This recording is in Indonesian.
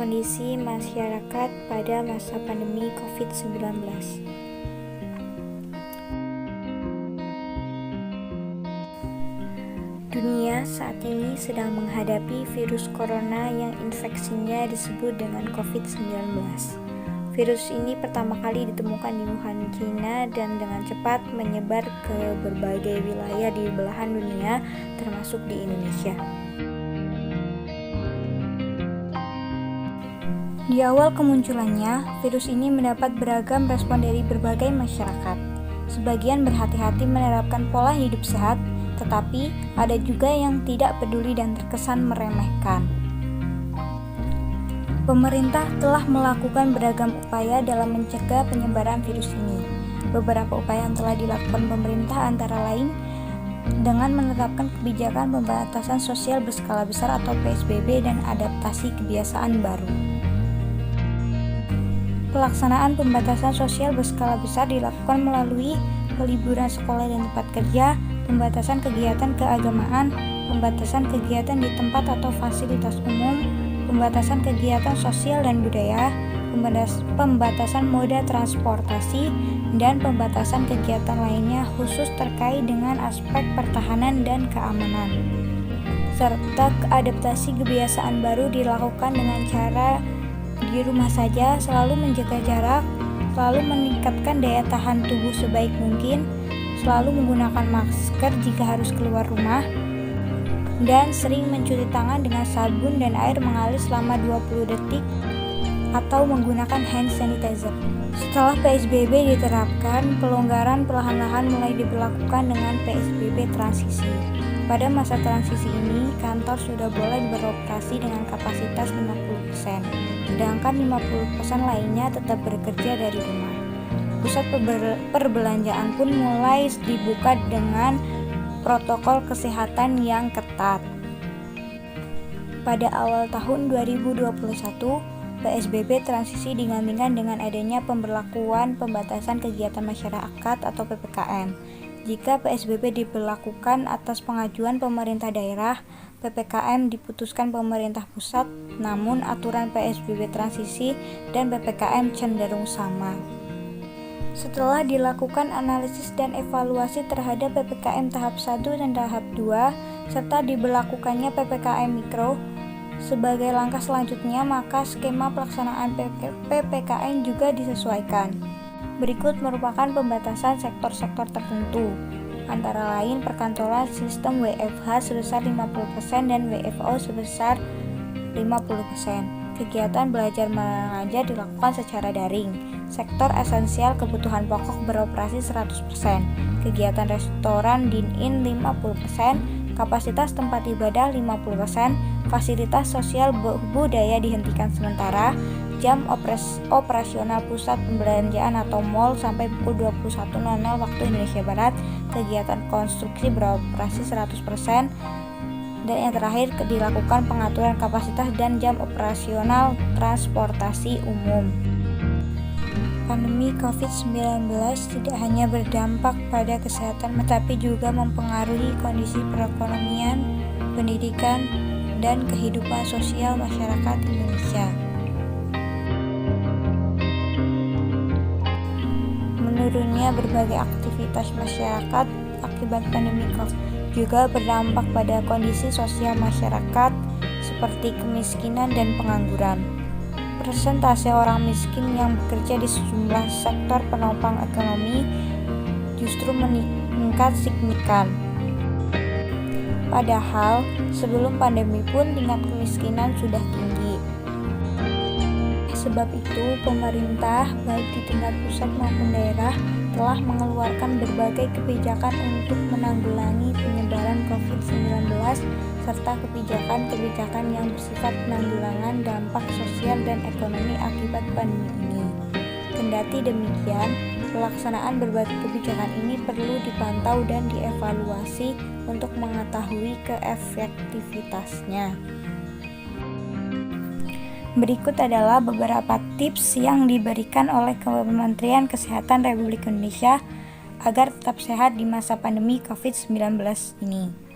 kondisi masyarakat pada masa pandemi COVID-19. Dunia saat ini sedang menghadapi virus corona yang infeksinya disebut dengan COVID-19. Virus ini pertama kali ditemukan di Wuhan, China, dan dengan cepat menyebar ke berbagai wilayah di belahan dunia, termasuk di Indonesia. Di awal kemunculannya, virus ini mendapat beragam respon dari berbagai masyarakat. Sebagian berhati-hati menerapkan pola hidup sehat, tetapi ada juga yang tidak peduli dan terkesan meremehkan. Pemerintah telah melakukan beragam upaya dalam mencegah penyebaran virus ini. Beberapa upaya yang telah dilakukan pemerintah antara lain dengan menetapkan kebijakan pembatasan sosial berskala besar atau PSBB dan adaptasi kebiasaan baru. Pelaksanaan pembatasan sosial berskala besar dilakukan melalui peliburan sekolah dan tempat kerja, pembatasan kegiatan keagamaan, pembatasan kegiatan di tempat atau fasilitas umum, pembatasan kegiatan sosial dan budaya, pembatasan moda transportasi, dan pembatasan kegiatan lainnya khusus terkait dengan aspek pertahanan dan keamanan. Serta adaptasi kebiasaan baru dilakukan dengan cara di rumah saja, selalu menjaga jarak, selalu meningkatkan daya tahan tubuh sebaik mungkin, selalu menggunakan masker jika harus keluar rumah, dan sering mencuci tangan dengan sabun dan air mengalir selama 20 detik atau menggunakan hand sanitizer. Setelah PSBB diterapkan, pelonggaran perlahan-lahan mulai diberlakukan dengan PSBB transisi. Pada masa transisi ini, kantor sudah boleh beroperasi dengan kapasitas 50%, sedangkan 50% lainnya tetap bekerja dari rumah. Pusat perbelanjaan pun mulai dibuka dengan protokol kesehatan yang ketat. Pada awal tahun 2021, PSBB transisi digantikan dengan adanya pemberlakuan pembatasan kegiatan masyarakat atau PPKM. Jika PSBB diberlakukan atas pengajuan pemerintah daerah, PPKM diputuskan pemerintah pusat, namun aturan PSBB transisi dan PPKM cenderung sama. Setelah dilakukan analisis dan evaluasi terhadap PPKM tahap 1 dan tahap 2, serta diberlakukannya PPKM Mikro sebagai langkah selanjutnya, maka skema pelaksanaan PPKM juga disesuaikan. Berikut merupakan pembatasan sektor-sektor tertentu, antara lain perkantoran sistem WFH sebesar 50% dan WFO sebesar 50%. Kegiatan belajar mengajar dilakukan secara daring. Sektor esensial kebutuhan pokok beroperasi 100%. Kegiatan restoran dine-in 50%, kapasitas tempat ibadah 50%, fasilitas sosial budaya dihentikan sementara, jam operasional pusat perbelanjaan atau mal sampai pukul 21.00 waktu Indonesia Barat, kegiatan konstruksi beroperasi 100%, dan yang terakhir dilakukan pengaturan kapasitas dan jam operasional transportasi umum. Pandemi COVID-19 tidak hanya berdampak pada kesehatan, tetapi juga mempengaruhi kondisi perekonomian, pendidikan, dan kehidupan sosial masyarakat Indonesia. Menurunnya berbagai aktivitas masyarakat akibat pandemi COVID juga berdampak pada kondisi sosial masyarakat seperti kemiskinan dan pengangguran. Persentase orang miskin yang bekerja di sejumlah sektor penopang ekonomi justru meningkat signifikan. Padahal sebelum pandemi pun tingkat kemiskinan sudah tinggi. Sebab itu, pemerintah baik di tingkat pusat maupun daerah telah mengeluarkan berbagai kebijakan untuk menanggulangi penyebaran COVID-19 serta kebijakan-kebijakan yang bersifat penanggulangan dampak sosial dan ekonomi akibat pandemi ini. Kendati demikian, pelaksanaan berbagai kebijakan ini perlu dipantau dan dievaluasi untuk mengetahui keefektivitasnya. Berikut adalah beberapa tips yang diberikan oleh Kementerian Kesehatan Republik Indonesia agar tetap sehat di masa pandemi COVID-19 ini.